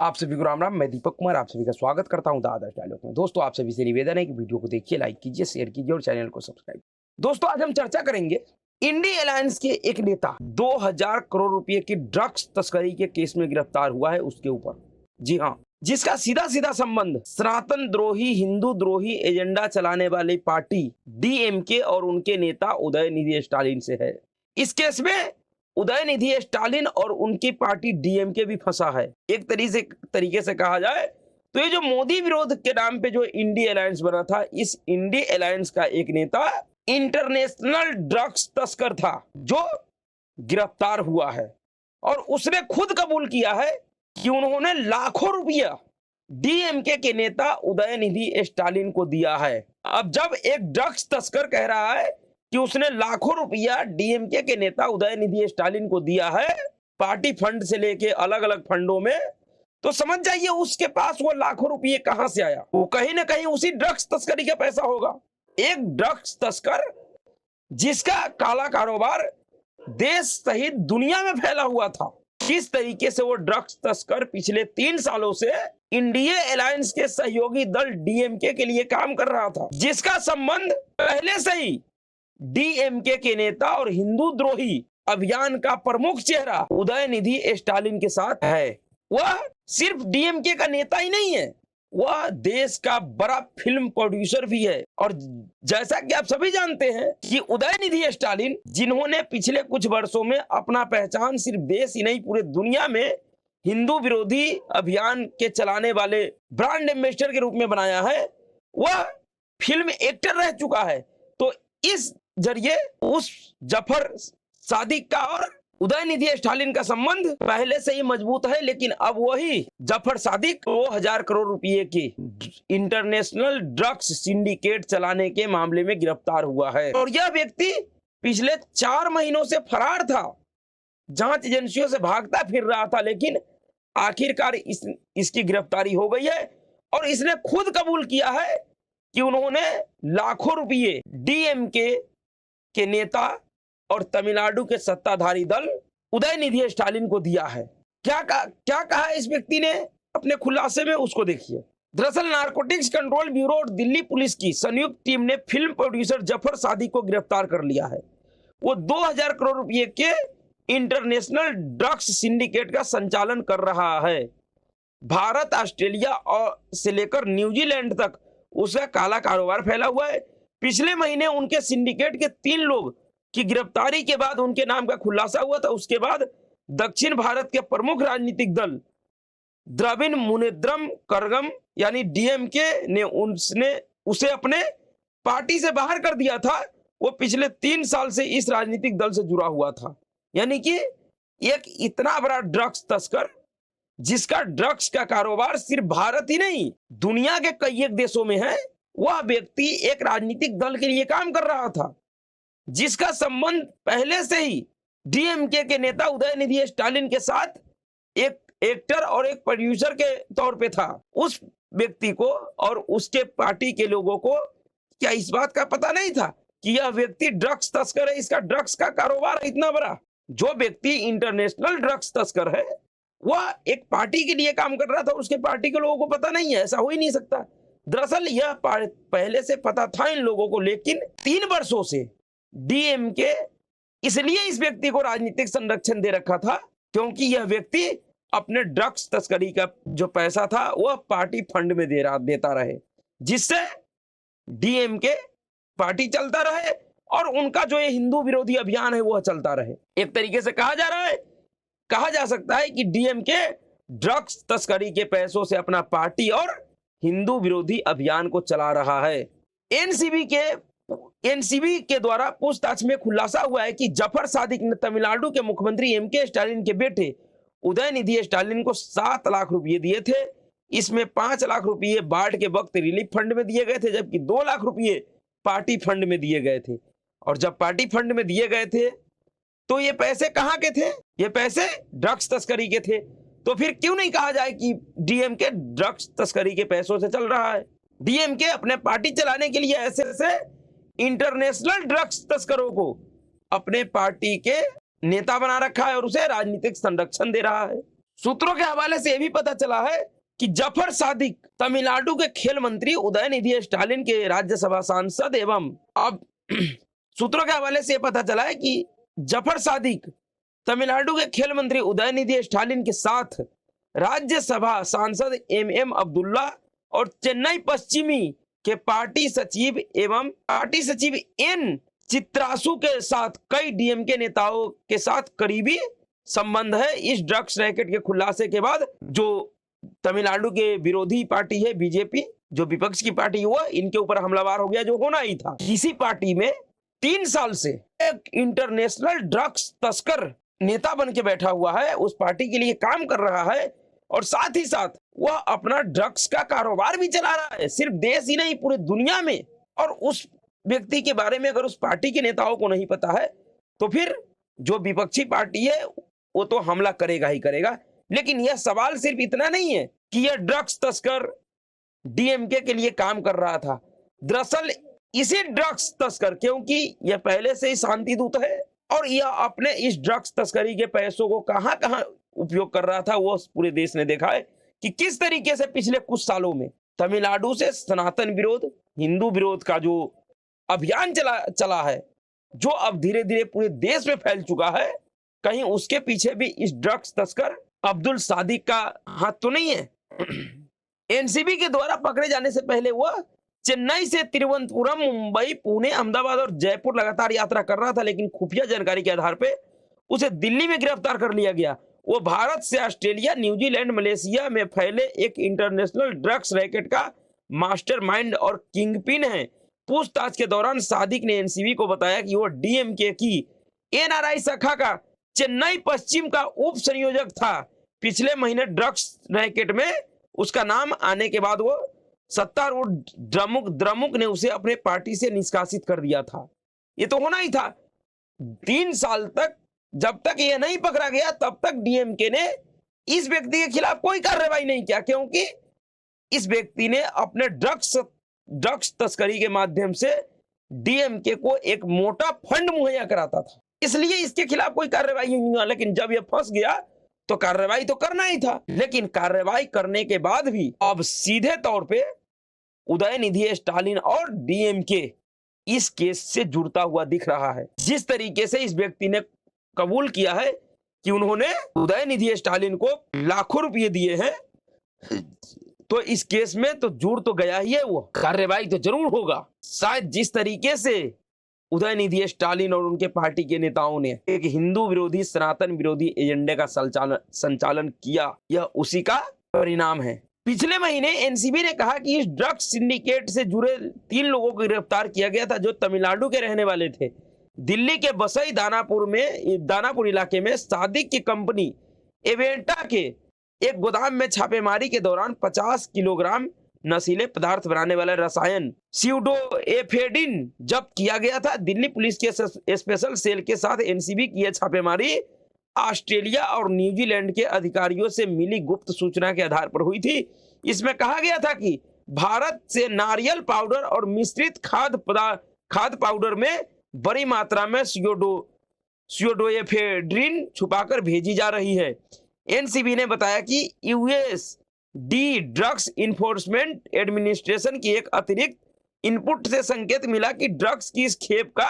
आप सभी को राम राम। मैं दीपक कुमार आप सभी का स्वागत करता हूं द आदर्श डायलॉग में। दोस्तों, आप सभी से निवेदन है कि वीडियो को देखिए, लाइक कीजिए, शेयर कीजिए और चैनल को सब्सक्राइब। दोस्तों, आज हम चर्चा करेंगे इंडी अलायंस के एक नेता 2000 करोड़ रुपए की ड्रग्स तस्करी के केस में गिरफ्तार हुआ है, उसके ऊपर। जी हाँ, जिसका सीधा सीधा संबंध सनातन द्रोही, हिंदू द्रोही एजेंडा चलाने वाली पार्टी डीएमके और उनके नेता उदयनिधि स्टालिन से है। इस केस में उदयनिधि स्टालिन और उनकी पार्टी डीएमके भी फंसा है। एक तरीके से कहा जाए तो ये जो मोदी विरोध के नाम पे जो इंडी अलायंस बना था, इस इंडी अलायंस का एक नेता इंटरनेशनल ड्रग्स तस्कर था जो गिरफ्तार हुआ है, और उसने खुद कबूल किया है कि उन्होंने लाखों रुपया डीएमके के नेता उदयनिधि स्टालिन को दिया है। अब जब एक ड्रग्स तस्कर कह रहा है कि उसने लाखों रुपया डीएमके के नेता उदयनिधि स्टालिन को दिया है, पार्टी फंड से लेके अलग अलग फंडों में, तो समझ जाइए उसके पास वो लाखों रुपये कहां से आया। वो कहीं ना कहीं उसी ड्रग्स तस्करी का पैसा होगा। एक ड्रग्स तस्कर जिसका काला कारोबार देश सहित दुनिया में फैला हुआ था, किस तरीके से वो ड्रग्स तस्कर पिछले 3 सालों से इंडिया अलायंस के सहयोगी दल डीएमके के लिए काम कर रहा था, जिसका संबंध पहले से ही डीएमके के नेता और हिंदू द्रोही अभियान का प्रमुख चेहरा उदयनिधि स्टालिन के साथ है। वह सिर्फ डीएमके का नेता ही नहीं है, वह देश का बड़ा फिल्म प्रोड्यूसर भी है। और जैसा कि आप सभी जानते हैं कि उदयनिधि स्टालिन, जिन्होंने पिछले कुछ वर्षों में अपना पहचान सिर्फ देश ही नहीं पूरे दुनिया में हिंदू विरोधी अभियान के चलाने वाले ब्रांड एम्बेसडर के रूप में बनाया है, वह फिल्म एक्टर रह चुका है। तो इस जरिए उस जफर सादिक का और उदयनिधि स्टालिन का संबंध पहले से ही मजबूत है, लेकिन अब वही जफर सादिक 2000 करोड़ रुपए की इंटरनेशनल ड्रग्स सिंडिकेट चलाने के मामले में गिरफ्तार हुआ है। और यह व्यक्ति पिछले 4 महीनों से फरार था, जांच एजेंसियों से भागता फिर रहा था, लेकिन आखिरकार इसकी गिरफ्तारी हो गई है। और इसने खुद कबूल किया है कि उन्होंने लाखों रुपये डीएमके के नेता और तमिलनाडु के सत्ताधारी दल उदयनिधि स्टालिन को दिया है। क्या कहा इस व्यक्ति ने अपने खुलासे में, उसको देखिए। दरअसल नारकोटिक्स कंट्रोल ब्यूरो और दिल्ली पुलिस की संयुक्त टीम ने फिल्म प्रोड्यूसर जफर सादिक को गिरफ्तार कर लिया है। वो 2000 करोड़ रुपए के इंटरनेशनल ड्रग्स सिंडिकेट का संचालन कर रहा है। भारत, ऑस्ट्रेलिया और से लेकर न्यूजीलैंड तक उसका काला कारोबार फैला हुआ है। पिछले महीने उनके सिंडिकेट के 3 लोग की गिरफ्तारी के बाद उनके नाम का खुलासा हुआ था। उसके बाद दक्षिण भारत के प्रमुख राजनीतिक दल द्रविड़ मुनेत्रम कड़गम यानी डीएमके ने उसे अपने पार्टी से बाहर कर दिया था। वो पिछले 3 साल से इस राजनीतिक दल से जुड़ा हुआ था। यानी कि एक इतना बड़ा ड्रग्स तस्कर, जिसका ड्रग्स का कारोबार सिर्फ भारत ही नहीं दुनिया के कई एक देशों में है, वह व्यक्ति एक राजनीतिक दल के लिए काम कर रहा था, जिसका संबंध पहले से ही डीएमके के नेता उदयनिधि स्टालिन के साथ एक एक्टर और एक प्रोड्यूसर के तौर पे था। उस व्यक्ति को और उसके पार्टी के लोगों को क्या इस बात का पता नहीं था कि यह व्यक्ति ड्रग्स तस्कर है, इसका ड्रग्स का कारोबार है इतना बड़ा। जो व्यक्ति इंटरनेशनल ड्रग्स तस्कर है, वह एक पार्टी के लिए काम कर रहा था, उसके पार्टी के लोगों को पता नहीं है, ऐसा हो ही नहीं सकता। दरअसल यह पहले से पता था इन लोगों को, लेकिन 3 वर्षों से डीएमके इसलिए इस व्यक्ति को राजनीतिक संरक्षण दे रखा था क्योंकि यह व्यक्ति अपने ड्रग्स तस्करी का जो पैसा था वह पार्टी फंड में देता रहे, जिससे डीएमके पार्टी चलता रहे और उनका जो ये हिंदू विरोधी अभियान है वह चलता रहे। एक तरीके से कहा जा सकता है कि डीएमके ड्रग्स तस्करी के पैसों से अपना पार्टी और हिंदू विरोधी अभियान को चला रहा है। एनसीबी के द्वारा पूछताछ में खुलासा हुआ है कि जफर सादिक ने तमिलनाडु के मुख्यमंत्री एमके स्टालिन के बेटे उदयनिधि स्टालिन को 7 लाख रुपए दिए थे। इसमें 5 लाख रुपए बाढ़ के वक्त रिलीफ फंड में दिए गए थे, जबकि 2 लाख रुपए पार्टी फंड में दिए गए थे। और जब पार्टी फंड में दिए गए थे तो ये पैसे कहां के थे? ये पैसे ड्रग्स तस्करी के थे। तो फिर क्यों नहीं कहा जाए कि डीएमके ड्रग्स तस्करी के पैसों से चल रहा है? डीएमके अपने पार्टी चलाने के लिए ऐसे इंटरनेशनल ड्रग्स तस्करों को अपने पार्टी के नेता बना रखा है और उसे राजनीतिक संरक्षण दे रहा है। सूत्रों के हवाले से यह भी पता चला है कि जफर सादिक तमिलनाडु के खेल मंत्री उदयनिधि स्टालिन के राज्यसभा सांसद एवं अब सूत्रों के हवाले से यह पता चला है कि जफर सादिक तमिलनाडु के खेल मंत्री उदयनिधि स्टालिन के साथ राज्यसभा सांसद एम अब्दुल्ला और चेन्नई पश्चिमी के पार्टी सचिव एवं पार्टी सचिव एन चित्रासु के साथ कई डीएमके नेताओं के साथ करीबी संबंध है। इस ड्रग्स रैकेट के खुलासे के बाद जो तमिलनाडु के विरोधी पार्टी है बीजेपी, जो विपक्ष की पार्टी हुआ, इनके ऊपर हमलावर हो गया, जो होना ही था। इसी पार्टी में 3 साल से एक इंटरनेशनल ड्रग्स तस्कर नेता बन के बैठा हुआ है, उस पार्टी के लिए काम कर रहा है और साथ ही साथ वह अपना ड्रग्स का कारोबार भी चला रहा है, सिर्फ देश ही नहीं पूरे दुनिया में। और उस व्यक्ति के बारे में अगर उस पार्टी के नेताओं को नहीं पता है तो फिर जो विपक्षी पार्टी है वो तो हमला करेगा ही करेगा। लेकिन यह सवाल सिर्फ इतना नहीं है कि यह ड्रग्स तस्कर डीएमके के लिए काम कर रहा था। दरअसल इसी ड्रग्स तस्कर, क्योंकि यह पहले से ही शांति दूत है और यह अपने इस ड्रग्स तस्करी के पैसों को कहां कहां उपयोग कर रहा था, वो पूरे देश ने देखा है कि किस तरीके से पिछले कुछ सालों में तमिलनाडु से सनातन विरोध, हिंदू विरोध का जो अभियान चला है, जो अब धीरे धीरे पूरे देश में फैल चुका है, कहीं उसके पीछे भी इस ड्रग्स तस्कर अब्दुल सादिक का हाथ तो नहीं है। एनसीबी के द्वारा पकड़े जाने से पहले वह चेन्नई से तिरुवनंतपुरम, मुंबई, पुणे, अहमदाबाद और जयपुर लगातार यात्रा कर रहा था, लेकिन खुफिया जानकारी के आधार पर उसे दिल्ली में गिरफ्तार कर लिया गया। वो भारत से ऑस्ट्रेलिया, न्यूजीलैंड, मलेशिया में फैले एक इंटरनेशनल ड्रग्स रैकेट का मास्टरमाइंड और किंगपिन है। पूछताछ के दौरान सादिक ने एनसीबी को बताया कि वो डीएमके की एनआरआई शाखा का चेन्नई पश्चिम का उप संयोजक था। पिछले महीने ड्रग्स रैकेट में उसका नाम आने के बाद वो सत्तारूढ़ द्रमुक ने उसे अपने पार्टी से निष्कासित कर दिया था। ये तो होना ही था। 3 साल तक जब तक यह नहीं पकड़ा गया तब तक डीएमके ने इस व्यक्ति के खिलाफ कोई कार्रवाई नहीं किया, क्योंकि इस व्यक्ति ने अपने ड्रग्स तस्करी के माध्यम से डीएमके को एक मोटा फंड मुहैया कराता था, इसलिए इसके खिलाफ कोई कार्रवाई नहीं हुआ। लेकिन जब यह फंस गया तो कार्रवाई तो करना ही था। लेकिन कार्रवाई करने के बाद भी अब सीधे तौर पे उदयनिधि स्टालिन और डीएमके इस केस से जुड़ता हुआ दिख रहा है। जिस तरीके से इस व्यक्ति ने कबूल किया है कि उन्होंने उदयनिधि स्टालिन को लाखों रुपए दिए हैं, तो इस केस में तो जुड़ तो गया ही है, वो कार्रवाई तो जरूर होगा। शायद जिस तरीके से उदयनिधि स्टालिन और उनके पार्टी के नेताओं ने एक हिंदू विरोधी, सनातन विरोधी एजेंडे का संचालन किया, यह उसी का परिणाम है। पिछले महीने एनसीबी ने कहा कि इस ड्रग्स सिंडिकेट से जुड़े 3 लोगों को गिरफ्तार किया गया था, जो तमिलनाडु के रहने वाले थे। दिल्ली के बसई दानापुर इलाके में सादिक की कंपनी एवेंटा के एक गोदाम में छापेमारी के दौरान 50 किलोग्राम नशीले पदार्थ बनाने वाला रसायन स्यूडोएफेडिन जब्त किया गया था। दिल्ली पुलिस के स्पेशल सेल के साथ एनसीबी की यह छापेमारी ऑस्ट्रेलिया और न्यूजीलैंड के अधिकारियों से मिली गुप्त सूचना के आधार पर हुई थी। इसमें कहा गया था कि भारत से नारियल पाउडर और मिश्रित खाद्य पाउडर में बड़ी मात्रा में स्यूडोएफेड्रिन छुपाकर भेजी जा रही है। एनसीबी ने बताया कि यूएसडी ड्रग्स इन्फोर्समेंट एडमिनिस्ट्रेशन की एक अतिरिक्त इनपुट से संकेत मिला कि ड्रग्स की इस खेप का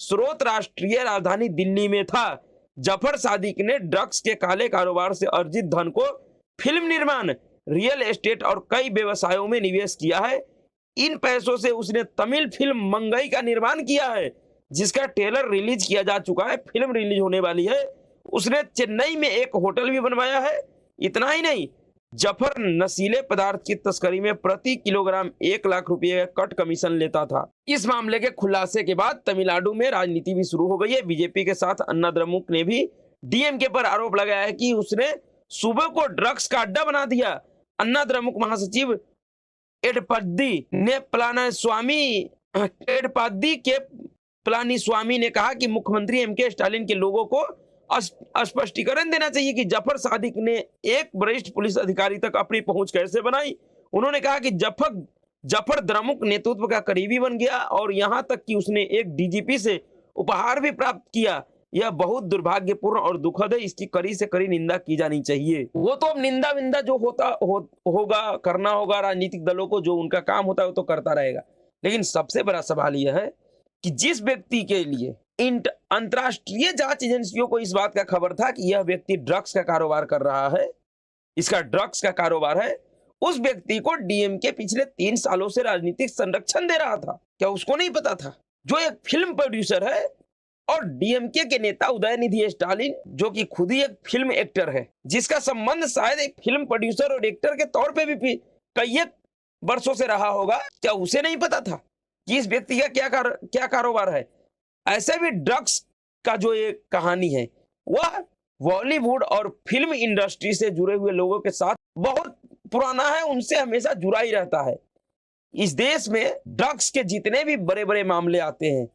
स्रोत राष्ट्रीय राजधानी दिल्ली में था। जफर सादिक ने ड्रग्स के काले कारोबार से अर्जित धन को फिल्म निर्माण, रियल एस्टेट और कई व्यवसायों में निवेश किया है। इन पैसों से उसने तमिल फिल्म मंगई का निर्माण किया है, जिसका ट्रेलर रिलीज किया जा चुका है, फिल्म रिलीज होने वाली है। उसने चेन्नई में एक होटल भी बनवाया है। इतना ही नहीं, जफर नशीले पदार्थ की तस्करी में प्रति किलोग्राम 1 लाख रुपए का कट कमीशन लेता था। इस मामले के खुलासे के बाद तमिलनाडु में राजनीति भी शुरू हो गई है। बीजेपी के साथ अन्ना द्रमुक ने भी डीएमके पर आरोप लगाया है कि उसने सूबे को ड्रग्स का अड्डा बना दिया। अन्ना द्रमुक महासचिव पलानीस्वामी ने कहा कि मुख्यमंत्री एमके स्टालिन के लोगों को स्पष्टीकरण देना चाहिए कि जफर सादिक ने एक वरिष्ठ पुलिस अधिकारी तक अपनी पहुंच कैसे बनाई। उन्होंने कहा कि जफर द्रमुक नेतृत्व का करीबी बन गया और यहां तक कि उसने एक डीजीपी से उपहार भी प्राप्त किया। यह बहुत दुर्भाग्यपूर्ण और दुखद है। इसकी कड़ी से कड़ी निंदा की जानी चाहिए। वो तो अब निंदा विंदा जो होगा करना होगा राजनीतिक दलों को, जो उनका काम होता है वो तो करता रहेगा। लेकिन सबसे बड़ा सवाल यह है कि जिस व्यक्ति के लिए अंतर्राष्ट्रीय जांच एजेंसियों को इस बात का खबर था कि यह व्यक्ति ड्रग्स का कारोबार कर रहा है, इसका ड्रग्स का कारोबार है, उस व्यक्ति को डीएमके पिछले 3 सालों से राजनीतिक संरक्षण दे रहा था। क्या उसको नहीं पता था? जो एक फिल्म प्रोड्यूसर है और डीएमके के नेता उदयनिधि स्टालिन, जो कि खुद ही एक फिल्म एक्टर है, जिसका संबंध शायद एक फिल्म प्रोड्यूसर और एक्टर के तौर पे भी कई वर्षों से रहा होगा, क्या उसे नहीं पता था कि इस व्यक्ति का क्या कारोबार है? ऐसे भी ड्रग्स का जो ये कहानी है वह बॉलीवुड और फिल्म इंडस्ट्री से जुड़े हुए लोगों के साथ बहुत पुराना है, उनसे हमेशा जुड़ा ही रहता है। इस देश में ड्रग्स के जितने भी बड़े बड़े मामले आते हैं,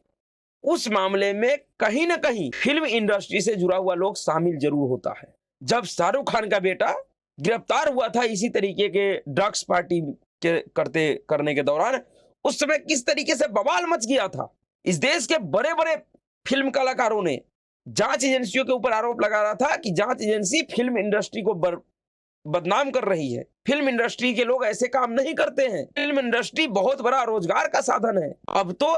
उस मामले में कहीं ना कहीं फिल्म इंडस्ट्री से जुड़ा हुआ लोग शामिल जरूर होता है। जब शाहरुख खान का बेटा गिरफ्तार हुआ था इसी तरीके के ड्रग्स पार्टी के करने के दौरान, उस समय किस तरीके से बवाल मच गया था। इस देश के बड़े बड़े फिल्म कलाकारों ने जांच एजेंसियों के ऊपर आरोप लगा रहा था कि जांच एजेंसी फिल्म इंडस्ट्री को बदनाम कर रही है। फिल्म इंडस्ट्री के लोग ऐसे काम नहीं करते हैं। फिल्म इंडस्ट्री बहुत बड़ा रोजगार का साधन है। अब तो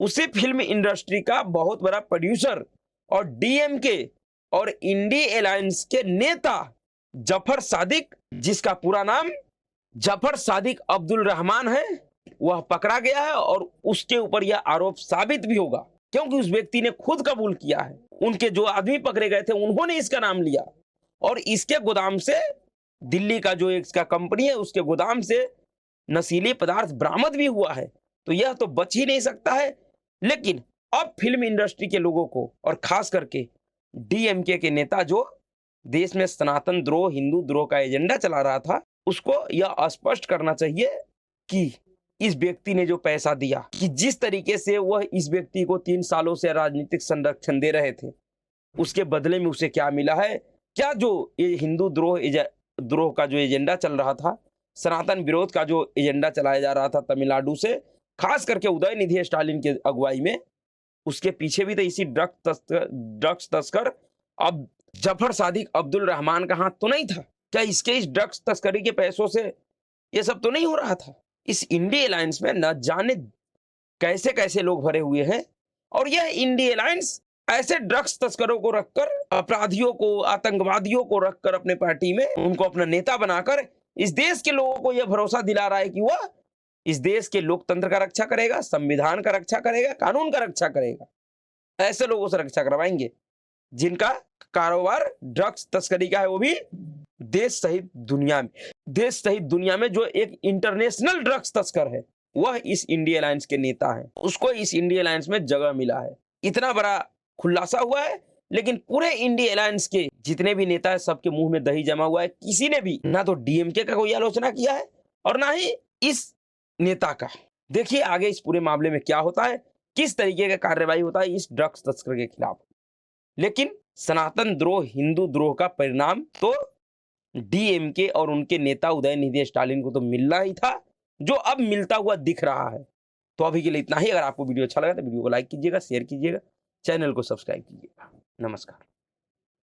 उसी फिल्म इंडस्ट्री का बहुत बड़ा प्रोड्यूसर और डीएमके और इंडी अलायंस के नेता जफर सादिक, जिसका पूरा नाम जफर सादिक अब्दुल रहमान है, वह पकड़ा गया है और उसके ऊपर यह आरोप साबित भी होगा, क्योंकि उस व्यक्ति ने खुद कबूल किया है। उनके जो आदमी पकड़े गए थे उन्होंने इसका नाम लिया और इसके गोदाम से, दिल्ली का जो इसका कंपनी है उसके गोदाम से नशीले पदार्थ बरामद भी हुआ है। तो यह तो बच ही नहीं सकता है। लेकिन अब फिल्म इंडस्ट्री के लोगों को और खास करके डीएमके के नेता जो देश में सनातन द्रोह, हिंदू द्रोह का एजेंडा चला रहा था, उसको यह स्पष्ट करना चाहिए कि इस व्यक्ति ने जो पैसा दिया, कि जिस तरीके से वह इस व्यक्ति को 3 सालों से राजनीतिक संरक्षण दे रहे थे, उसके बदले में उसे क्या मिला है। क्या जो ये हिंदू द्रोह का जो एजेंडा चल रहा था, सनातन विरोध का जो एजेंडा चलाया जा रहा था तमिलनाडु से, खास करके उदयनिधि स्टालिन के अगुवाई में, उसके पीछे भी तो इसी ड्रग्स तस्कर अब जफर सादिक अब्दुल रहमान का हाथ तो नहीं था? क्या इसके इस ड्रग्स तस्करी के पैसों से ये सब तो नहीं हो रहा था? इस इंडी अलायंस में न जाने कैसे कैसे लोग भरे हुए हैं और यह इंडी अलायंस ऐसे ड्रग्स तस्करों को रखकर, अपराधियों को, आतंकवादियों को रखकर अपने पार्टी में उनको अपना नेता बनाकर इस देश के लोगों को यह भरोसा दिला रहा है कि वह इस देश के लोकतंत्र का रक्षा करेगा, संविधान का रक्षा करेगा, कानून का रक्षा करेगा। ऐसे लोगों से रक्षा करवाएंगे जिनका कारोबार ड्रग्स तस्करी का है, वो भी देश सहित दुनिया में जो एक इंटरनेशनल ड्रग्स तस्कर है वह इस इंडी अलायंस के नेता है। उसको इस इंडी अलायंस में जगह मिला है। इतना बड़ा खुलासा हुआ है, लेकिन पूरे इंडी अलायंस के जितने भी नेता है सबके मुंह में दही जमा हुआ है। किसी ने भी ना तो डीएमके का कोई आलोचना किया है और ना ही इस नेता का। देखिए आगे इस पूरे मामले में क्या होता है, किस तरीके का कार्रवाई होता है इस ड्रग्स तस्कर के खिलाफ। लेकिन सनातन द्रोह, हिंदू द्रोह का परिणाम तो डीएमके और उनके नेता उदयनिधि स्टालिन को तो मिलना ही था, जो अब मिलता हुआ दिख रहा है। तो अभी के लिए इतना ही। अगर आपको वीडियो अच्छा लगा तो वीडियो को लाइक कीजिएगा, शेयर कीजिएगा, चैनल को सब्सक्राइब कीजिएगा। नमस्कार।